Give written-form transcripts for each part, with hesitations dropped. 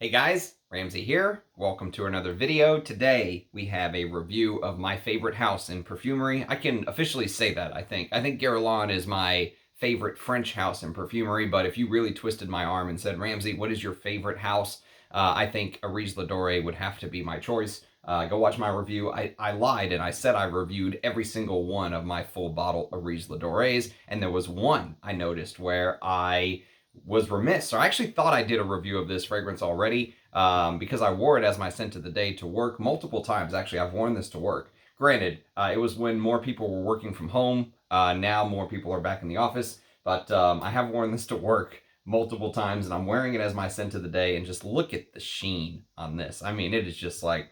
Hey guys, Ramsey here. Welcome to another video. Today we have a review of my favorite house in perfumery. I can officially say that, I think. I think Guerlain is my favorite French house in perfumery, but if you really twisted my arm and said, Ramsey, what is your favorite house? I think Areej Dore would have to be my choice. Go watch my review. I lied and I said I reviewed every single one of my full bottle Areej Dores, and there was one I noticed where I was remiss. So I actually thought I did a review of this fragrance already because I wore it as my scent of the day to work multiple times. Actually, I've worn this to work. Granted, it was when more people were working from home. Now more people are back in the office. But I have worn this to work multiple times, and I'm wearing it as my scent of the day. And just look at the sheen on this. I mean, it is just like,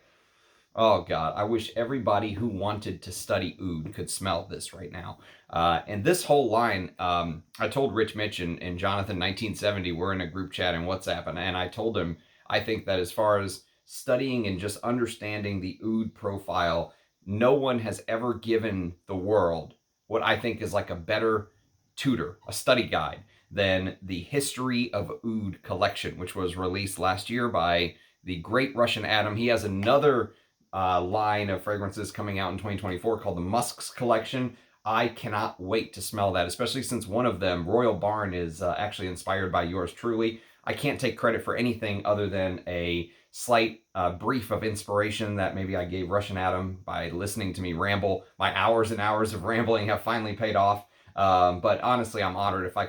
oh God, I wish everybody who wanted to study oud could smell this right now. And this whole line, I told Rich Mitch and Jonathan 1970, we're in a group chat in WhatsApp, and I told him, I think that as far as studying and just understanding the oud profile, no one has ever given the world what I think is like a better tutor, a study guide, than the History of Oud collection, which was released last year by the great Russian Adam. He has another line of fragrances coming out in 2024 called the Musks Collection. I cannot wait to smell that, especially since one of them, Royal Barn, is actually inspired by yours truly. I can't take credit for anything other than a slight brief of inspiration that maybe I gave Russian Adam by listening to me ramble. My hours and hours of rambling have finally paid off. But honestly, I'm honored if I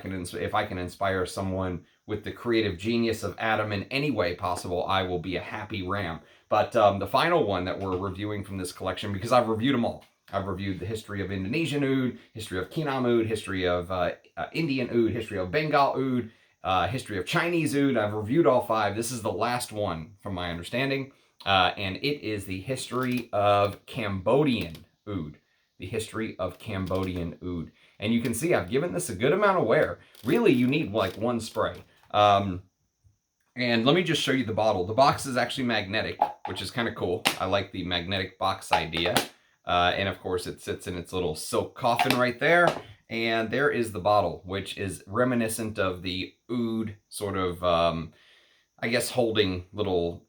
can inspire someone with the creative genius of Adam in any way possible. I will be a happy ram. But the final one that we're reviewing from this collection, because I've reviewed them all. I've reviewed the history of Indonesian oud, history of Kinam oud, history of Indian oud, history of Bengal oud, history of Chinese oud. I've reviewed all 5. This is the last one, from my understanding, and it is the history of Cambodian oud. The history of Cambodian oud. And you can see I've given this a good amount of wear. Really, you need like one spray. And let me just show you the bottle. The box is actually magnetic, which is kind of cool. I like the magnetic box idea. And of course, it sits in its little silk coffin right there. And there is the bottle, which is reminiscent of the oud sort of, I guess, holding little,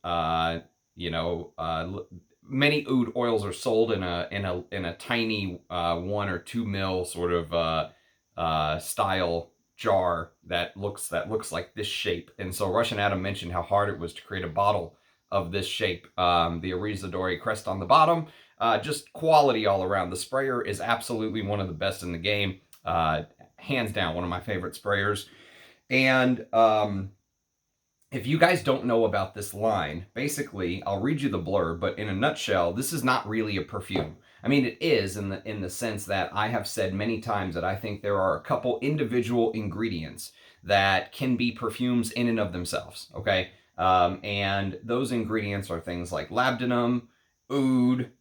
many oud oils are sold in a tiny 1 or 2 mil sort of style jar that looks like this shape. And so Russian Adam mentioned how hard it was to create a bottle of this shape. The Areej Dore crest on the bottom, just quality all around. The sprayer is absolutely one of the best in the game, hands down one of my favorite sprayers. And if you guys don't know about this line, basically, I'll read you the blurb, but in a nutshell, this is not really a perfume. I mean, it is in the sense that I have said many times that I think there are a couple individual ingredients that can be perfumes in and of themselves, okay? And those ingredients are things like labdanum, oud,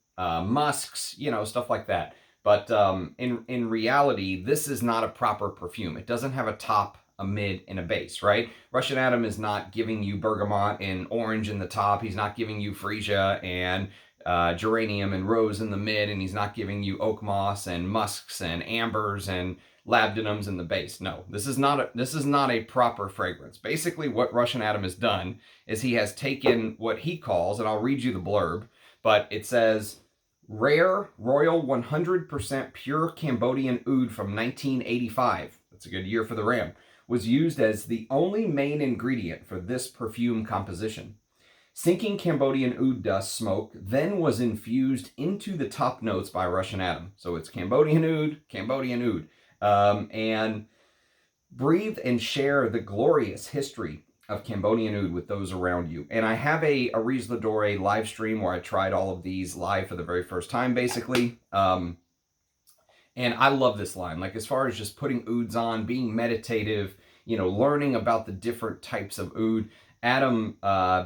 musks, stuff like that. But in reality, this is not a proper perfume. It doesn't have a top, a mid, and a base, right? Russian Adam is not giving you bergamot and orange in the top. He's not giving you freesia and geranium and rose in the mid, and he's not giving you oak moss and musks and ambers and labdanums in the base. No, this is not a proper fragrance. Basically, what Russian Adam has done is he has taken what he calls, and I'll read you the blurb, but it says, rare, royal, 100% pure Cambodian oud from 1985. That's a good year for the ram. Was used as the only main ingredient for this perfume composition. Sinking Cambodian oud dust smoke then was infused into the top notes by Russian Adam. So it's Cambodian oud, and breathe and share the glorious history of Cambodian oud with those around you. And I have a Areej Dore live stream where I tried all of these live for the very first time, basically. And I love this line, like as far as just putting ouds on, being meditative, learning about the different types of oud. Adam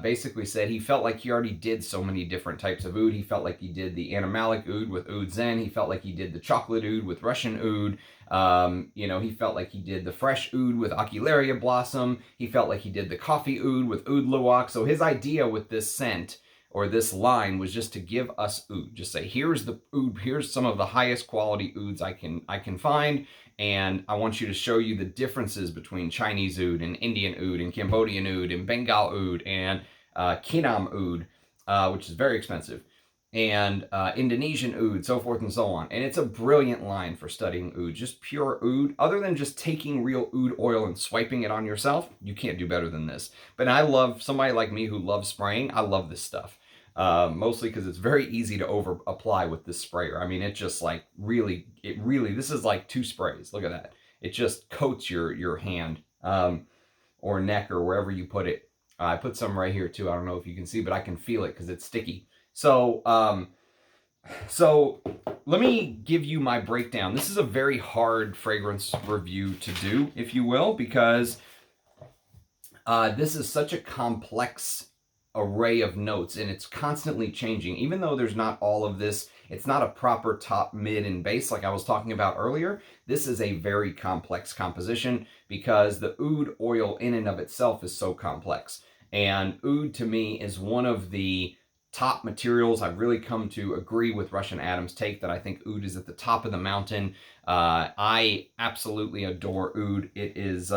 basically said he felt like he already did so many different types of oud. He felt like he did the animalic oud with Oud Zen. He felt like he did the chocolate oud with Russian oud. He felt like he did the fresh oud with Ocularia blossom. He felt like he did the coffee oud with Oud Luwak. So his idea with this scent or this line was just to give us oud. Just say, here's the oud, here's some of the highest quality ouds I can find, and I want you to show you the differences between Chinese oud and Indian oud and Cambodian oud and Bengal oud and Kinam oud, which is very expensive, and Indonesian oud, so forth and so on. And it's a brilliant line for studying oud, just pure oud. Other than just taking real oud oil and swiping it on yourself, you can't do better than this. But I love, somebody like me who loves spraying, I love this stuff. Mostly because it's very easy to over apply with this sprayer. I mean, it just like really, this is like 2 sprays. Look at that. It just coats your hand or neck or wherever you put it. I put some right here too. I don't know if you can see, but I can feel it because it's sticky. So let me give you my breakdown. This is a very hard fragrance review to do, if you will, because this is such a complex array of notes, and it's constantly changing. Even though there's not all of this, it's not a proper top, mid, and base like I was talking about earlier. This is a very complex composition because the oud oil in and of itself is so complex. And oud to me is one of the top materials. I've really come to agree with Russian Adam's take that I think oud is at the top of the mountain. I absolutely adore oud. It is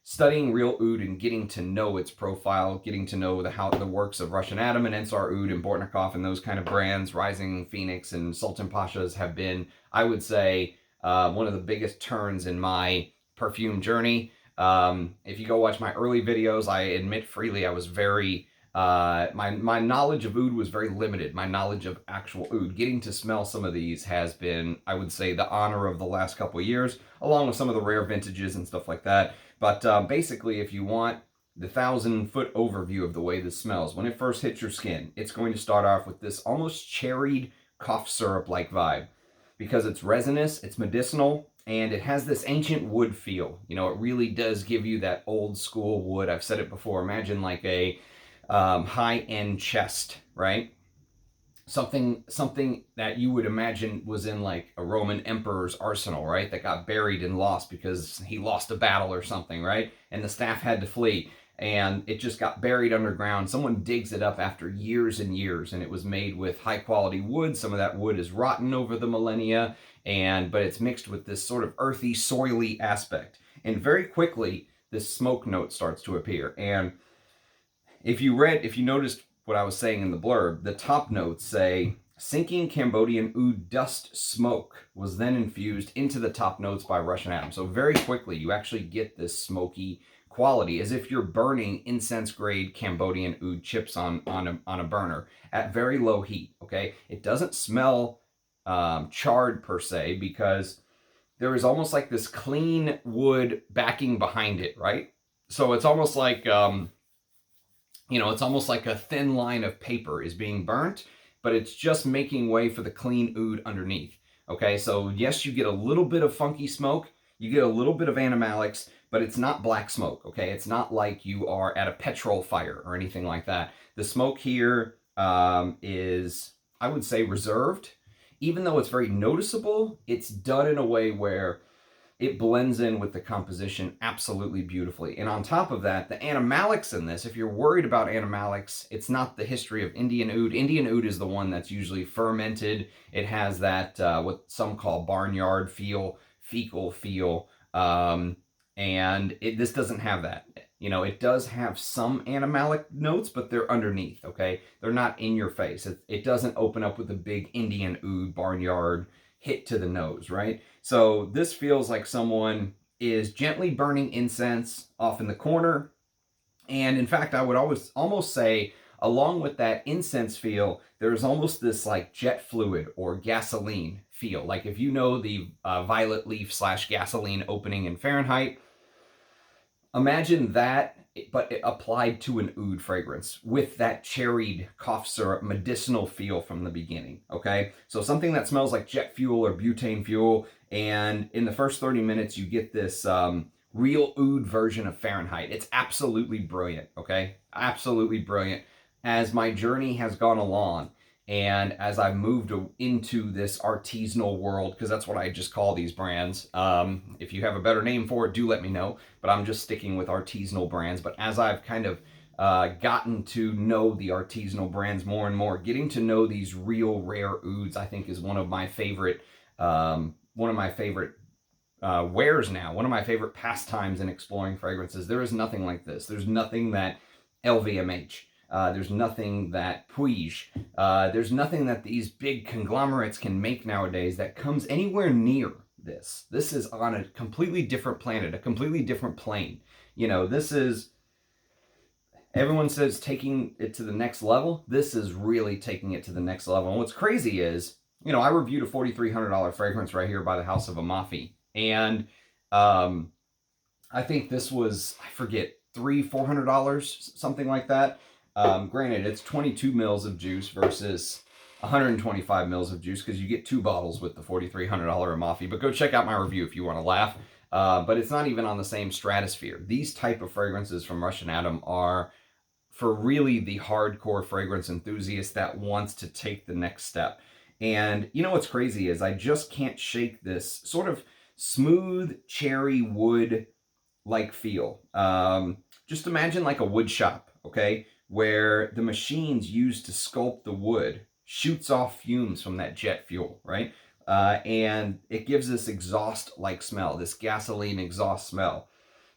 studying real oud and getting to know its profile, getting to know the works of Russian Adam and Ensar Oud and Bortnikov and those kind of brands, Rising Phoenix and Sultan Pasha's have been, I would say, one of the biggest turns in my perfume journey. If you go watch my early videos, I admit freely I was very, my knowledge of oud was very limited. My knowledge of actual oud. Getting to smell some of these has been, I would say, the honor of the last couple of years, along with some of the rare vintages and stuff like that. But basically, if you want the 1,000-foot overview of the way this smells, when it first hits your skin, it's going to start off with this almost cherried cough syrup-like vibe because it's resinous, it's medicinal, and it has this ancient wood feel. You know, it really does give you that old school wood. I've said it before. Imagine like a high-end chest, right? Something that you would imagine was in like a Roman emperor's arsenal, right? That got buried and lost because he lost a battle or something, right? And the staff had to flee, and it just got buried underground. Someone digs it up after years and years, and it was made with high-quality wood. Some of that wood is rotten over the millennia, but it's mixed with this sort of earthy, soily aspect. And very quickly, this smoke note starts to appear. And if you noticed what I was saying in the blurb, the top notes say, sinking Cambodian oud dust smoke was then infused into the top notes by Russian Adam. So very quickly, you actually get this smoky quality, as if you're burning incense-grade Cambodian oud chips on a burner at very low heat, okay? It doesn't smell charred per se, because there is almost like this clean wood backing behind it, right? So it's almost like... it's almost like a thin line of paper is being burnt, but it's just making way for the clean oud underneath. Okay, so yes, you get a little bit of funky smoke, you get a little bit of animalics, but it's not black smoke, okay? It's not like you are at a petrol fire or anything like that. The smoke here is, I would say, reserved. Even though it's very noticeable, it's done in a way where it blends in with the composition absolutely beautifully. And on top of that, the animalics in this, if you're worried about animalics, it's not the history of Indian oud. Indian oud is the one that's usually fermented. It has that, what some call barnyard feel, fecal feel, and this doesn't have that. You know, it does have some animalic notes, but they're underneath, okay? They're not in your face. It doesn't open up with a big Indian oud barnyard hit to the nose, right? So this feels like someone is gently burning incense off in the corner. And in fact, I would almost say, along with that incense feel, there's almost this like jet fluid or gasoline feel. Like if you know the violet leaf / gasoline opening in Fahrenheit, imagine that, but it applied to an oud fragrance with that cherried cough syrup medicinal feel from the beginning, okay? So something that smells like jet fuel or butane fuel, and in the first 30 minutes, you get this real oud version of Fahrenheit. It's absolutely brilliant, okay? Absolutely brilliant. As my journey has gone along, and as I've moved into this artisanal world, because that's what I just call these brands. If you have a better name for it, do let me know. But I'm just sticking with artisanal brands. But as I've kind of gotten to know the artisanal brands more and more. Getting to know these real rare ouds, I think, is one of my favorite wares now. One of my favorite pastimes in exploring fragrances. There is nothing like this. There's nothing that LVMH. There's nothing that Puig. There's nothing that these big conglomerates can make nowadays that comes anywhere near this. This is on a completely different planet, a completely different plane. You know, this is, everyone says taking it to the next level. This is really taking it to the next level. And what's crazy is, you know, I reviewed a $4,300 fragrance right here by the House of Amafi. And I think this was, I forget, $300-400, something like that. Granted, it's 22 mils of juice versus 125 mils of juice, because you get 2 bottles with the $4,300 Amafi. But go check out my review if you want to laugh. But it's not even on the same stratosphere. These type of fragrances from Russian Atom are for really the hardcore fragrance enthusiast that wants to take the next step. And you know what's crazy is I just can't shake this sort of smooth cherry wood like feel. Just imagine like a wood shop, okay, where the machines used to sculpt the wood shoots off fumes from that jet fuel, right? And it gives this exhaust like smell, this gasoline exhaust smell,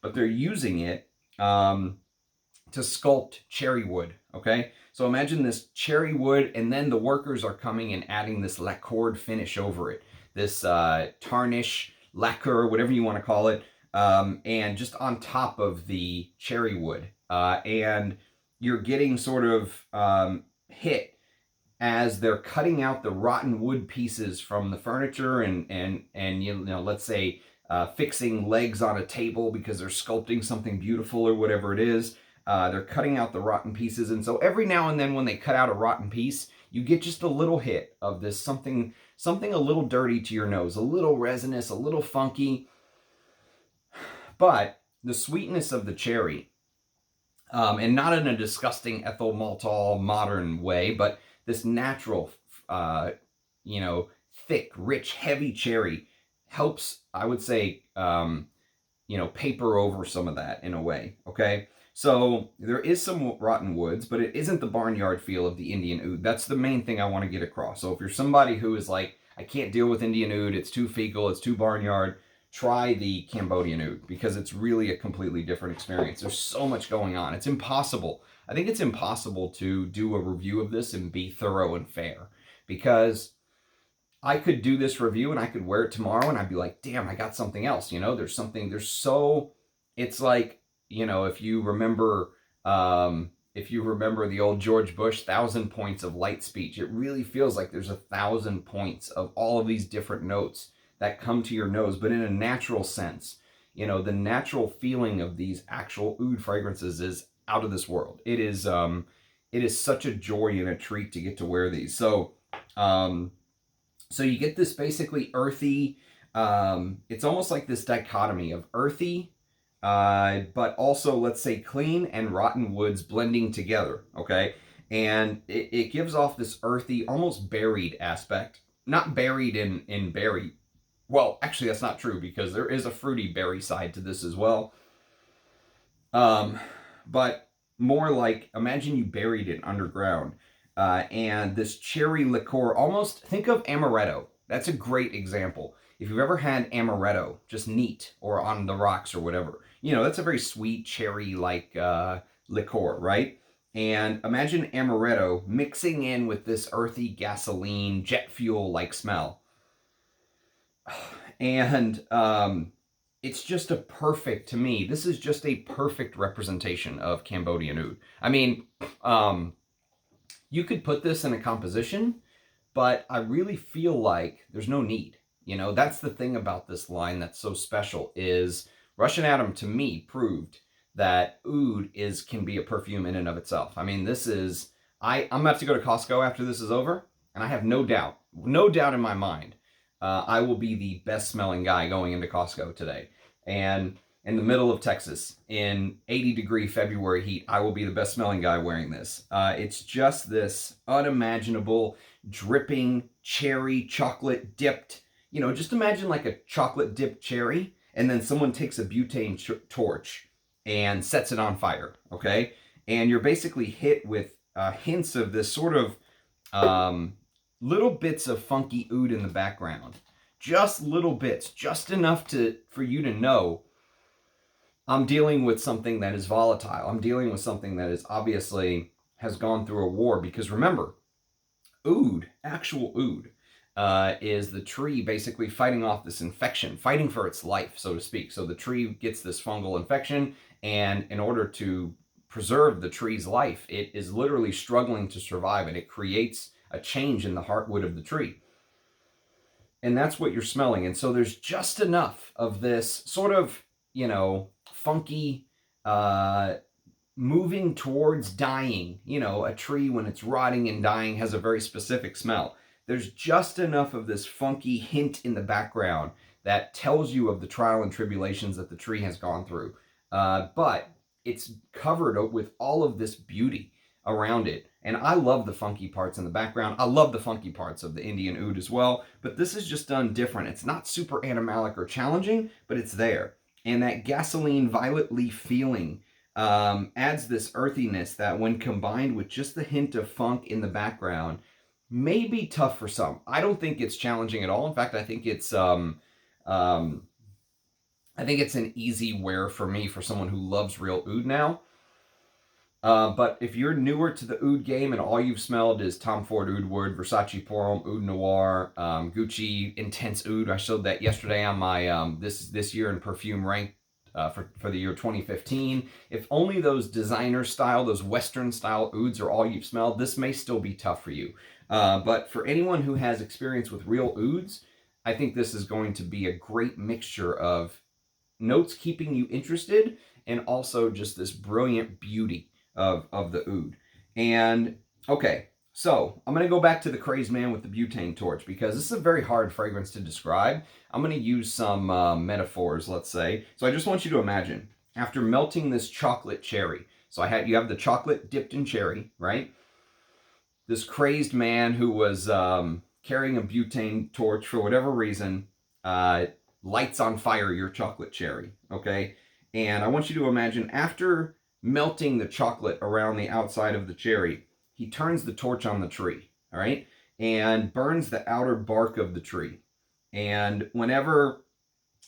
but they're using it to sculpt cherry wood, okay? So imagine this cherry wood, and then the workers are coming and adding this lacquered finish over it, this tarnish, lacquer, whatever you want to call it, and just on top of the cherry wood. And you're getting sort of hit as they're cutting out the rotten wood pieces from the furniture and you know, let's say fixing legs on a table because they're sculpting something beautiful or whatever it is. They're cutting out the rotten pieces. And so every now and then when they cut out a rotten piece, you get just a little hit of this something a little dirty to your nose, a little resinous, a little funky. But the sweetness of the cherry, and not in a disgusting ethyl maltol modern way, but this natural, you know, thick, rich, heavy cherry helps, I would say, you know, paper over some of that in a way, okay? So there is some rotten woods, but it isn't the barnyard feel of the Indian oud. That's the main thing I want to get across. So if you're somebody who is like, I can't deal with Indian oud, it's too fecal, it's too barnyard, try the Cambodian oud, because it's really a completely different experience. There's so much going on. It's impossible. I think it's impossible to do a review of this and be thorough and fair, because I could do this review and I could wear it tomorrow and I'd be like, damn, I got something else. You know, it's like, you know, if you remember the old George Bush 1,000 points of light speech, it really feels like there's 1,000 points of all of these different notes that come to your nose, but in a natural sense. You know, the natural feeling of these actual oud fragrances is out of this world. It is such a joy and a treat to get to wear these. So you get this basically earthy, it's almost like this dichotomy of earthy, but also, let's say, clean and rotten woods blending together, okay? And it gives off this earthy, almost berried aspect. Not buried in berry. Well, actually, that's not true, because there is a fruity berry side to this as well. But more like, imagine you buried it underground. And this cherry liqueur, almost think of amaretto. That's a great example. If you've ever had amaretto, just neat, or on the rocks or whatever, you know, that's a very sweet cherry-like liqueur, right? And imagine amaretto mixing in with this earthy gasoline, jet fuel-like smell. And it's just a perfect, to me, this is just a perfect representation of Cambodian oud. I mean, you could put this in a composition, but I really feel like there's no need. You know, that's the thing about this line that's so special, is Russian Atom, to me, proved that oud can be a perfume in and of itself. I mean, this is, I'm about to go to Costco after this is over, and I have no doubt in my mind, I will be the best smelling guy going into Costco today. And in the middle of Texas, in 80-degree February heat, I will be the best smelling guy wearing this. It's just this unimaginable, dripping, cherry, chocolate dipped, you know, just imagine like a chocolate dipped cherry, and then someone takes a butane torch and sets it on fire, okay? And you're basically hit with hints of this sort of little bits of funky oud in the background. Just little bits, just enough for you to know I'm dealing with something that is volatile. I'm dealing with something that is obviously has gone through a war. Because remember, oud, actual oud, is the tree basically fighting off this infection, fighting for its life, so to speak. So the tree gets this fungal infection, and in order to preserve the tree's life, it is literally struggling to survive, and it creates a change in the heartwood of the tree. And that's what you're smelling. And so there's just enough of this sort of, funky, moving towards dying. A tree when it's rotting and dying has a very specific smell. There's just enough of this funky hint in the background that tells you of the trial and tribulations that the tree has gone through. But it's covered with all of this beauty around it. And I love the funky parts in the background. I love the funky parts of the Indian oud as well. But this is just done different. It's not super animalic or challenging, but it's there. And that gasoline violet leaf feeling adds this earthiness that, when combined with just the hint of funk in the background, may be tough for some. I don't think it's challenging at all. In fact, I think it's an easy wear for me, for someone who loves real oud now. But if you're newer to the oud game and all you've smelled is Tom Ford Oud Wood, Versace Porum, Oud Noir, Gucci Intense Oud, I showed that yesterday on my this year in perfume rank for the year 2015. If only those designer style, those Western style ouds are all you've smelled, this may still be tough for you. But for anyone who has experience with real ouds, I think this is going to be a great mixture of notes keeping you interested and also just this brilliant beauty of the oud. And okay, so I'm going to go back to the crazed man with the butane torch, because this is a very hard fragrance to describe. I'm going to use some metaphors, let's say. So I just want you to imagine, after melting this chocolate cherry, so you have the chocolate dipped in cherry, right? This crazed man who was carrying a butane torch for whatever reason lights on fire your chocolate cherry, okay? And I want you to imagine, after melting the chocolate around the outside of the cherry, he turns the torch on the tree, all right, and burns the outer bark of the tree. And whenever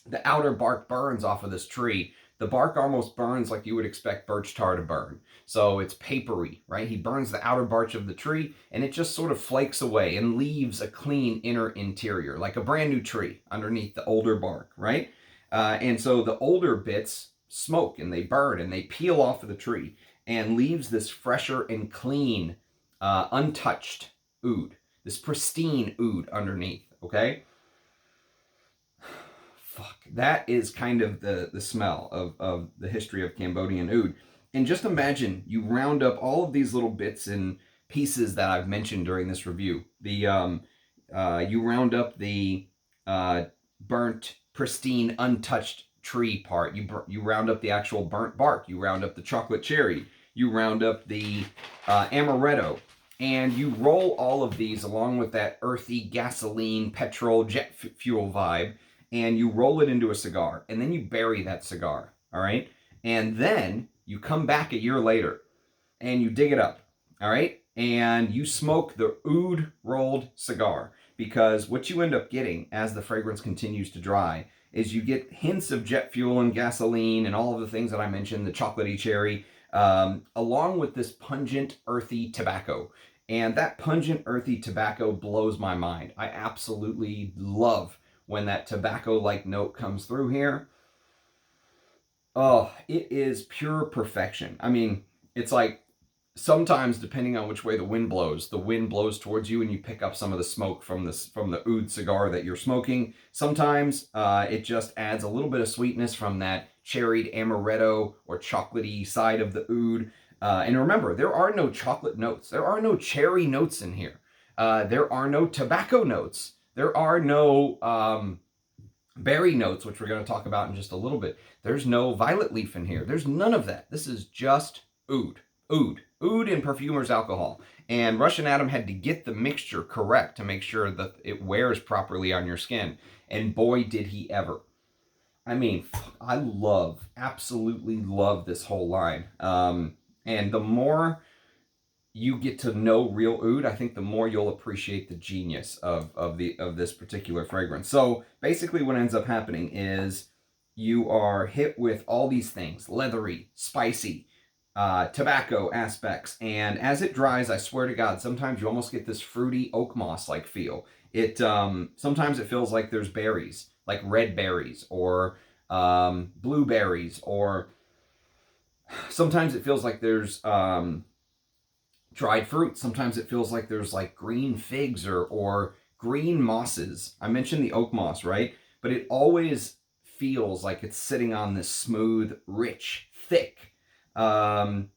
the outer bark burns off of this tree, the bark almost burns like you would expect birch tar to burn. So it's papery, right? He burns the outer bark of the tree, and it just sort of flakes away and leaves a clean inner interior, like a brand new tree underneath the older bark, right? And so the older bits smoke and they burn and they peel off of the tree, and leaves this fresher and clean, untouched oud, this pristine oud underneath, okay? Fuck, that is kind of the smell of the history of Cambodian oud. And just imagine you round up all of these little bits and pieces that I've mentioned during this review. You round up the burnt, pristine, untouched tree part. You round up the actual burnt bark. You round up the chocolate cherry. You round up the amaretto. And you roll all of these along with that earthy gasoline, petrol, jet fuel vibe, and you roll it into a cigar. And then you bury that cigar, all right? And then you come back a year later and you dig it up, all right? And you smoke the oud rolled cigar, because what you end up getting as the fragrance continues to dry is you get hints of jet fuel and gasoline and all of the things that I mentioned, the chocolatey cherry, along with this pungent, earthy tobacco. And that pungent, earthy tobacco blows my mind. I absolutely love when that tobacco-like note comes through here. Oh, it is pure perfection. I mean, it's like, sometimes, depending on which way the wind blows towards you and you pick up some of the smoke from the oud cigar that you're smoking. Sometimes it just adds a little bit of sweetness from that cherried amaretto or chocolatey side of the oud. And remember, there are no chocolate notes. There are no cherry notes in here. There are no tobacco notes. There are no berry notes, which we're going to talk about in just a little bit. There's no violet leaf in here. There's none of that. This is just oud. Oud and perfumer's alcohol. And Russian Adam had to get the mixture correct to make sure that it wears properly on your skin. And boy, did he ever. I mean, I absolutely love this whole line. And the more you get to know real oud, I think the more you'll appreciate the genius of this particular fragrance. So basically what ends up happening is you are hit with all these things: leathery, spicy, tobacco aspects. And as it dries, I swear to God, sometimes you almost get this fruity oak moss like feel. It sometimes it feels like there's berries, like red berries or blueberries, or sometimes it feels like there's dried fruit. Sometimes it feels like there's like green figs or green mosses. I mentioned the oak moss, right? But it always feels like it's sitting on this smooth, rich, thick. And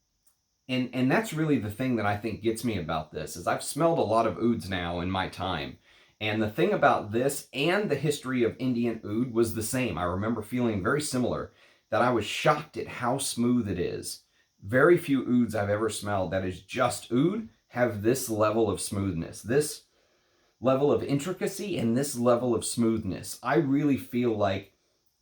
that's really the thing that I think gets me about this, is I've smelled a lot of ouds now in my time. And the thing about this and the history of Indian oud was the same. I remember feeling very similar, that I was shocked at how smooth it is. Very few ouds I've ever smelled that is just oud have this level of smoothness, this level of intricacy, and this level of smoothness. I really feel like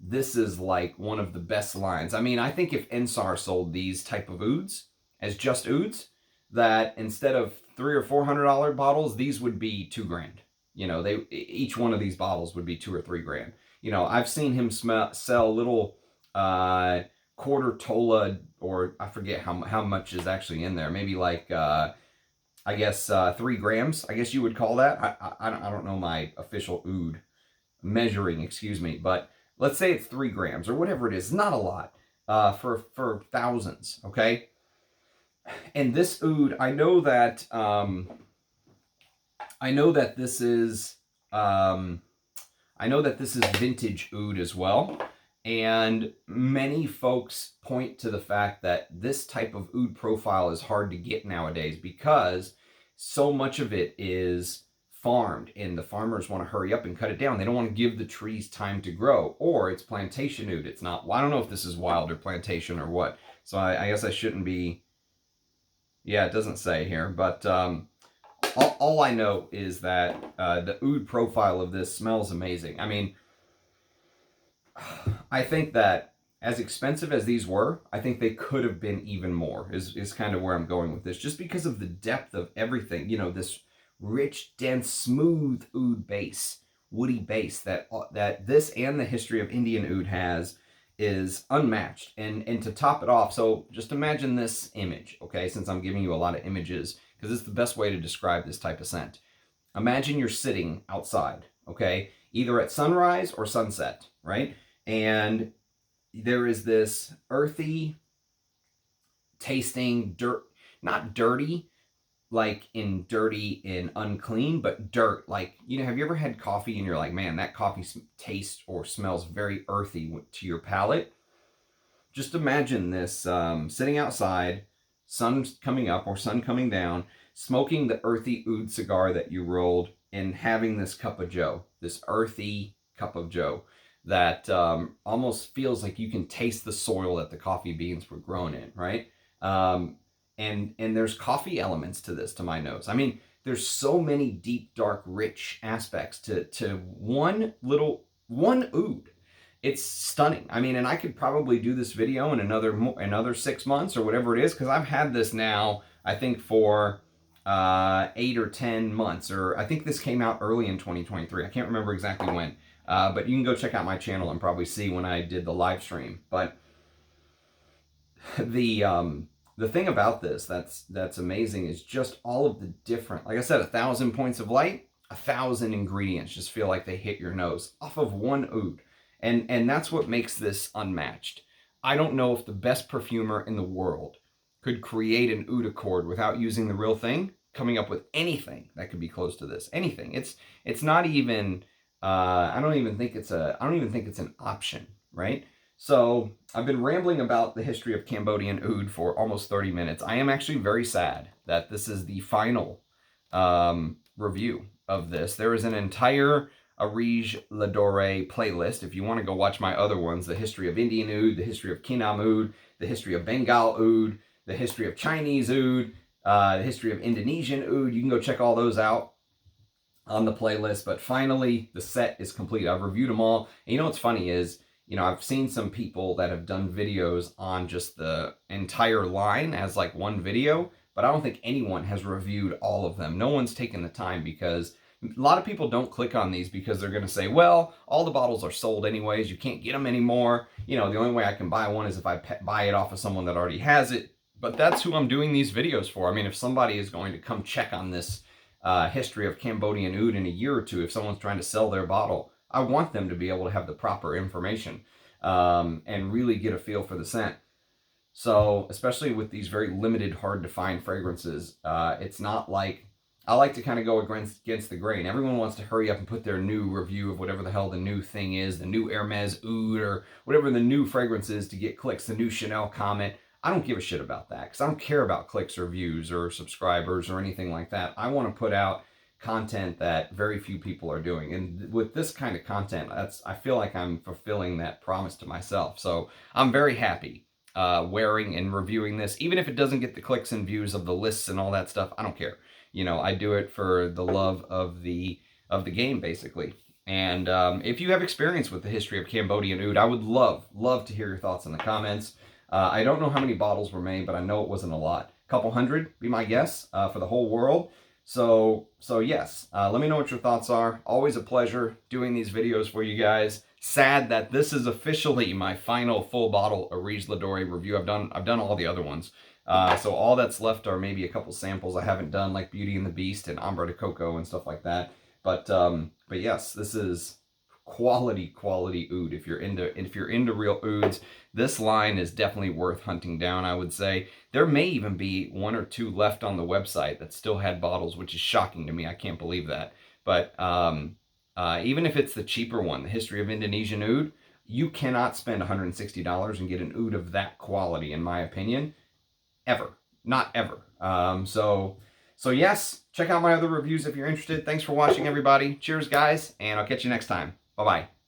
this is like one of the best lines. I mean, I think if Ensar sold these type of ouds as just ouds, that instead of $300 or $400 bottles, these would be $2,000. You know, each one of these bottles would be $2,000 or $3,000. You know, I've seen him sell little quarter tola, or I forget how much is actually in there. Maybe like I guess 3 grams. I guess you would call that. I don't know my official oud measuring, excuse me, but let's say it's 3 grams or whatever it is. Not a lot for thousands. Okay. And this oud, I know that this is vintage oud as well. And many folks point to the fact that this type of oud profile is hard to get nowadays because so much of it is farmed and the farmers want to hurry up and cut it down. They don't want to give the trees time to grow, or it's plantation oud. It's not, well, I don't know if this is wild or plantation or what. So I guess I shouldn't be, yeah, it doesn't say here, but all I know is that the oud profile of this smells amazing. I mean, I think that as expensive as these were, I think they could have been even more, is kind of where I'm going with this, just because of the depth of everything. You know, this rich, dense, smooth oud base, woody base that this and the history of Indian oud has is unmatched. And to top it off, so just imagine this image, okay, since I'm giving you a lot of images, because it's the best way to describe this type of scent. Imagine you're sitting outside, okay, either at sunrise or sunset, right? And there is this earthy tasting dirt, not dirty, like in dirty and unclean, but dirt. Like, you know, have you ever had coffee and you're like, man, that coffee tastes or smells very earthy to your palate? Just imagine this sitting outside, sun coming up or sun coming down, smoking the earthy oud cigar that you rolled, and having this cup of joe, this earthy cup of joe that almost feels like you can taste the soil that the coffee beans were grown in, right? And there's coffee elements to this, to my nose. I mean, there's so many deep, dark, rich aspects to one oud. It's stunning. I mean, and I could probably do this video in another 6 months or whatever it is, because I've had this now, I think, for 8 or 10 months, or I think this came out early in 2023. I can't remember exactly when, but you can go check out my channel and probably see when I did the live stream. But the thing about this that's amazing is just all of the different, like I said, 1,000 points of light, 1,000 ingredients just feel like they hit your nose off of one oud. And that's what makes this unmatched. I don't know if the best perfumer in the world could create an oud accord without using the real thing, coming up with anything that could be close to this. Anything. It's not even I don't even think it's an option, right? So I've been rambling about the history of Cambodian oud for almost 30 minutes. I am actually very sad that this is the final review of this. There is an entire Areej Dore playlist. If you want to go watch my other ones, the history of Indian oud, the history of Kinam oud, the history of Bengal oud, the history of Chinese oud, the history of Indonesian oud, you can go check all those out on the playlist. But finally, the set is complete. I've reviewed them all. And you know what's funny is, You know, I've seen some people that have done videos on just the entire line as like one video, but I don't think anyone has reviewed all of them. No one's taken the time, because a lot of people don't click on these because they're going to say, well, all the bottles are sold anyways. You can't get them anymore. You know, the only way I can buy one is if I buy it off of someone that already has it. But that's who I'm doing these videos for. I mean, if somebody is going to come check on this history of Cambodian oud in a year or two, if someone's trying to sell their bottle, I want them to be able to have the proper information and really get a feel for the scent. So, especially with these very limited, hard to find fragrances, it's not like, I like to kind of go against the grain. Everyone wants to hurry up and put their new review of whatever the hell the new thing is, the new Hermes oud or whatever the new fragrance is, to get clicks, the new Chanel comment. I don't give a shit about that, because I don't care about clicks or views or subscribers or anything like that. I want to put out content that very few people are doing. And with this kind of content, I feel like I'm fulfilling that promise to myself. So I'm very happy wearing and reviewing this. Even if it doesn't get the clicks and views of the lists and all that stuff, I don't care. You know, I do it for the love of the game, basically. And if you have experience with the history of Cambodian oud, I would love to hear your thoughts in the comments. I don't know how many bottles were made, but I know it wasn't a lot. A couple hundred, be my guess, for the whole world. So yes, let me know what your thoughts are. Always a pleasure doing these videos for you guys. Sad that this is officially my final full bottle Areej Dore review. I've done all the other ones. So all that's left are maybe a couple samples I haven't done, like Beauty and the Beast and Ambre de Coco and stuff like that. But yes, this is quality oud. If you're into real ouds, this line is definitely worth hunting down, I would say. There may even be one or two left on the website that still had bottles, which is shocking to me. I can't believe that. But even if it's the cheaper one, the History of Indonesian Oud, you cannot spend $160 and get an oud of that quality, in my opinion. Ever. Not ever. So yes, check out my other reviews if you're interested. Thanks for watching, everybody. Cheers, guys, and I'll catch you next time. Bye-bye.